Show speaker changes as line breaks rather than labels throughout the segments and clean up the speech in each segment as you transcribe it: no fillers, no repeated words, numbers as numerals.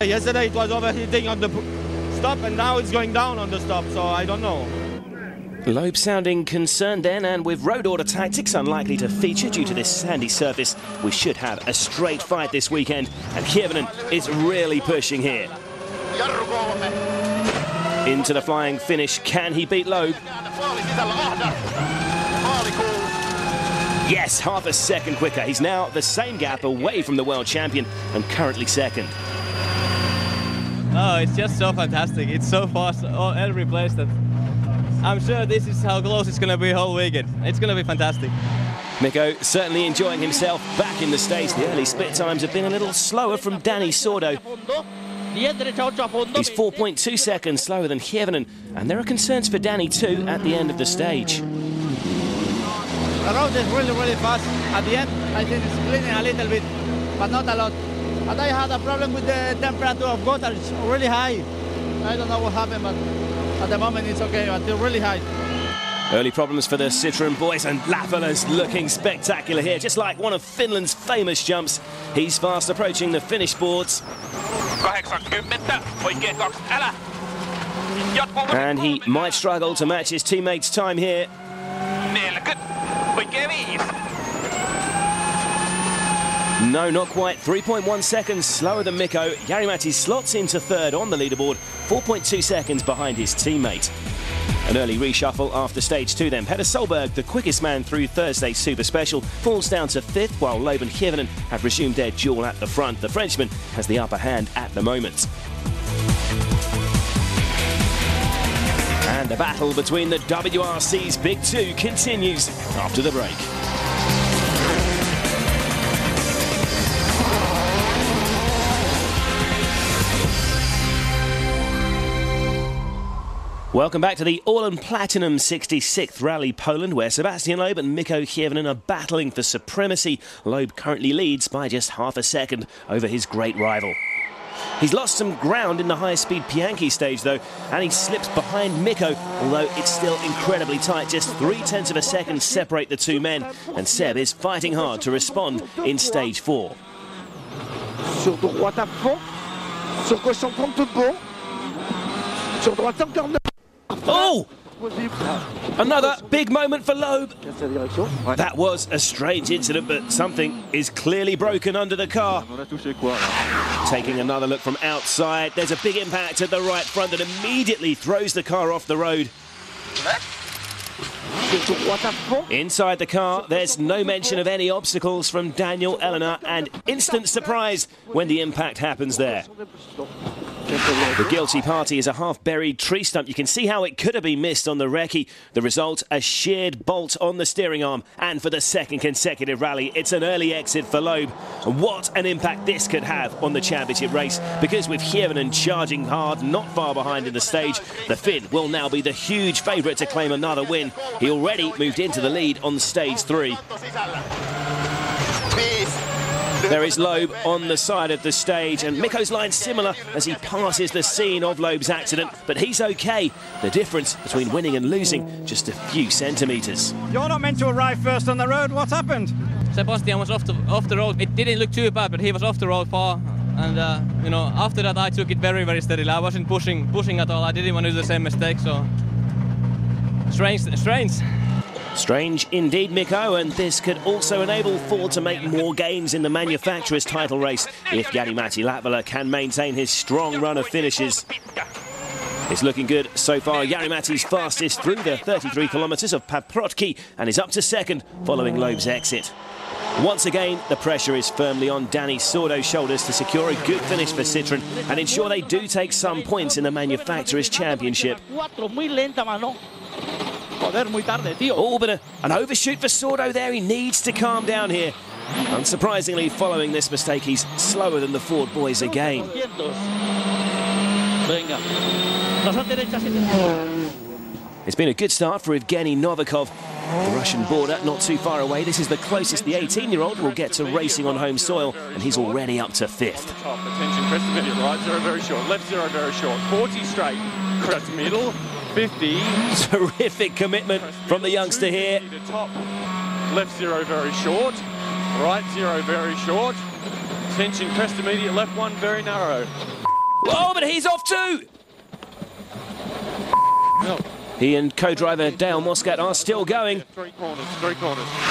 Yesterday it was overheating on the stop, and now it's going down on the stop, so I don't know.
Loeb sounding concerned then, and with road order tactics unlikely to feature due to this sandy surface, we should have a straight fight this weekend, and Hirvonen is really pushing here. Into the flying finish, can he beat Loeb? Yes, half a second quicker. He's now the same gap away from the world champion and currently second.
Oh, it's just so fantastic. It's so fast every place that I'm sure this is how close it's going to be whole weekend. It's going to be fantastic.
Mikko certainly enjoying himself back in the States. The early split times have been a little slower from Dani Sordo. He's 4.2 seconds slower than Hirvonen, and there are concerns for Dani too at the end of the stage.
The road is really fast. At the end, I think it's cleaning a little bit, but not a lot. And I had a problem with the temperature of water. It's really high. I don't know what happened, but at the moment it's okay, but it's really high.
Early problems for the Citroen boys, and Latvala's looking spectacular here, just like one of Finland's famous jumps. He's fast approaching the finish boards. And he might struggle to match his teammates' time here. No, not quite. 3.1 seconds slower than Mikko. Jari-Matti slots into third on the leaderboard, 4.2 seconds behind his teammate. An early reshuffle after stage 2 then. Petter Solberg, the quickest man through Thursday's Super Special, falls down to 5th, while Loeb and Hirvonen have resumed their duel at the front. The Frenchman has the upper hand at the moment. And the battle between the WRC's Big Two continues after the break. Welcome back to the All Platinum 66th Rally Poland, where Sebastian Loeb and Mikko Hirvonen are battling for supremacy. Loeb currently leads by just half a second over his great rival. He's lost some ground in the high-speed Pianki stage, though, and he slips behind Mikko, although it's still incredibly tight. Just 0.3 of a second separate the two men, and Seb is fighting hard to respond in stage 4.
Sur droite à fond, sur gauche on prend tout bon, sur droite encore.
Oh! Another big moment for Loeb. That was a strange incident, but something is clearly broken under the car. Taking another look from outside, there's a big impact at the right front that immediately throws the car off the road. Inside the car, there's no mention of any obstacles from Daniel Elena, and instant surprise when the impact happens there. The guilty party is a half-buried tree stump. You can see how it could have been missed on the recce. The result, a sheared bolt on the steering arm. And for the second consecutive rally, it's an early exit for Loeb. And what an impact this could have on the championship race. Because with Hirvonen charging hard, not far behind in the stage, the Finn will now be the huge favourite to claim another win. He already moved into the lead on stage 3. There is Loeb on the side of the stage, and Mikko's line similar as he passes the scene of Loeb's accident, but he's okay. The difference between winning and losing, just a few centimetres.
You're not meant to arrive first on the road. What happened?
Sebastian was off the road. It didn't look too bad, but he was off the road far. And, you know, after that I took it very steadily. I wasn't pushing at all. I didn't want to do the same mistake, so... Strange.
Strange indeed, Mikko, and this could also enable Ford to make more gains in the manufacturer's title race if Jari-Matti Latvala can maintain his strong run of finishes. It's looking good so far. Jari-Matti's fastest through the 33 kilometres of Paprotki and is up to second following Loeb's exit. Once again, the pressure is firmly on Dani Sordo's shoulders to secure a good finish for Citroen and ensure they do take some points in the manufacturer's championship. Oh, but an overshoot for Sordo there. He needs to calm down here. Unsurprisingly, following this mistake, he's slower than the Ford boys again. It's been a good start for Evgeny Novikov. The Russian border not too far away. This is the closest the 18-year-old will get to racing on home soil, and he's already up to 5th.
Attention, crest the middle, right 0 very short, left 0 very short, 40 straight, crest middle, 50.
Terrific commitment from the youngster here.
Top, left 0 very short, right 0 very short. Attention, crest immediate, left 1 very narrow.
Oh, but he's off too!
No.
He and co-driver Dale Moscat are still going.
Three corners.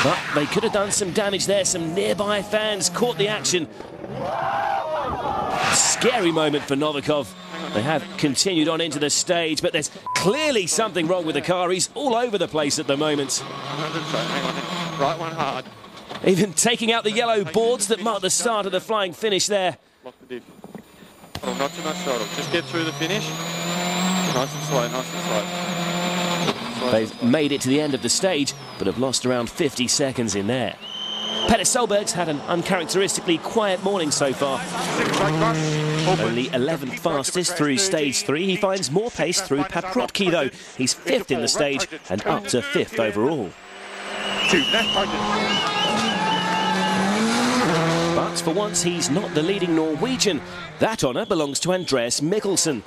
But they could have done some damage there. Some nearby fans caught the action. Scary moment for Novikov. They have continued on into the stage, but there's clearly something wrong with the car. He's all over the place at the moment.
Hang on. Right one hard.
Even taking out the yellow boards that mark the start of the flying finish there.
Lock the diff. Oh, not too much throttle. Just get through the finish. Nice and slow, nice and slow.
They've made it to the end of the stage, but have lost around 50 seconds in there. Petter Solberg's had an uncharacteristically quiet morning so far. Only 11th fastest through stage 3. He finds more pace through Paprotki though. He's 5th in the stage and up to 5th overall. But for once he's not the leading Norwegian. That honour belongs to Andreas Mikkelsen.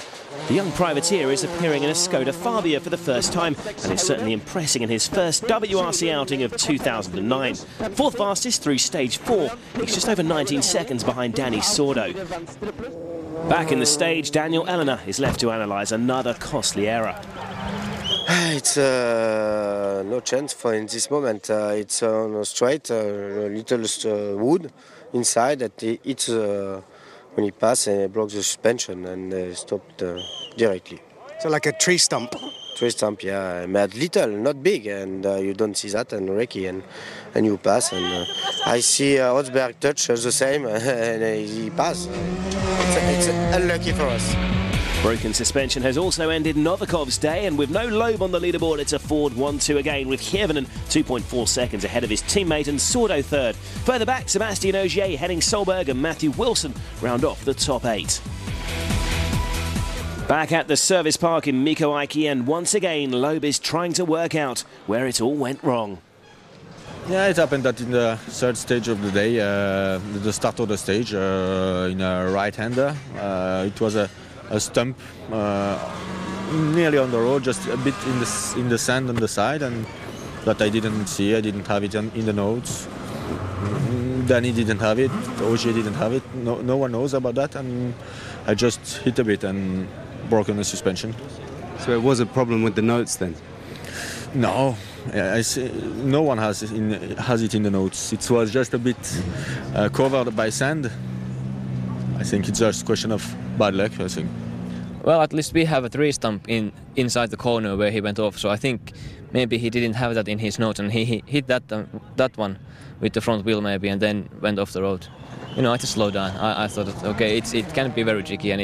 The young privateer is appearing in a Skoda Fabia for the first time and is certainly impressing in his first WRC outing of 2009. 4th fastest through stage 4. He's just over 19 seconds behind Danny Sordo. Back in the stage, Daniel Elena is left to analyse another costly error.
It's no chance for in this moment. It's on a straight, a little wood inside that it's when he passes and blocks the suspension and stopped directly.
So like a tree stump?
Tree stump, yeah. But little, not big, and you don't see that, and Ricky, and you pass. And I see Rosberg touch the same, and he passed. It's unlucky for us.
Broken suspension has also ended Novikov's day, and with no Loeb on the leaderboard, it's a Ford 1-2 again, with Hirvonen 2.4 seconds ahead of his teammate and Sordo third. Further back, Sebastian Ogier, Henning Solberg and Matthew Wilson round off the top 8. Back at the service park in Mikko Aiki, and once again, Loeb is trying to work out where it all went wrong.
Yeah, it happened that in the third stage of the day, the start of the stage, in a right-hander, it was a stump nearly on the road, just a bit in the sand on the side, and that I didn't see. I didn't have it in the notes. Danny didn't have it. Ogier didn't have it. No one knows about that, and I just hit a bit and broken the suspension.
So it was a problem with the notes then?
No, I see, no one has it in the notes. It was just a bit covered by sand. I think it's just a question of bad luck, I think.
Well, at least we have a tree stump inside the corner where he went off, so I think maybe he didn't have that in his notes, and he hit that one with the front wheel maybe, and then went off the road. You know, I just slowed down. I thought, okay, it can be very tricky, and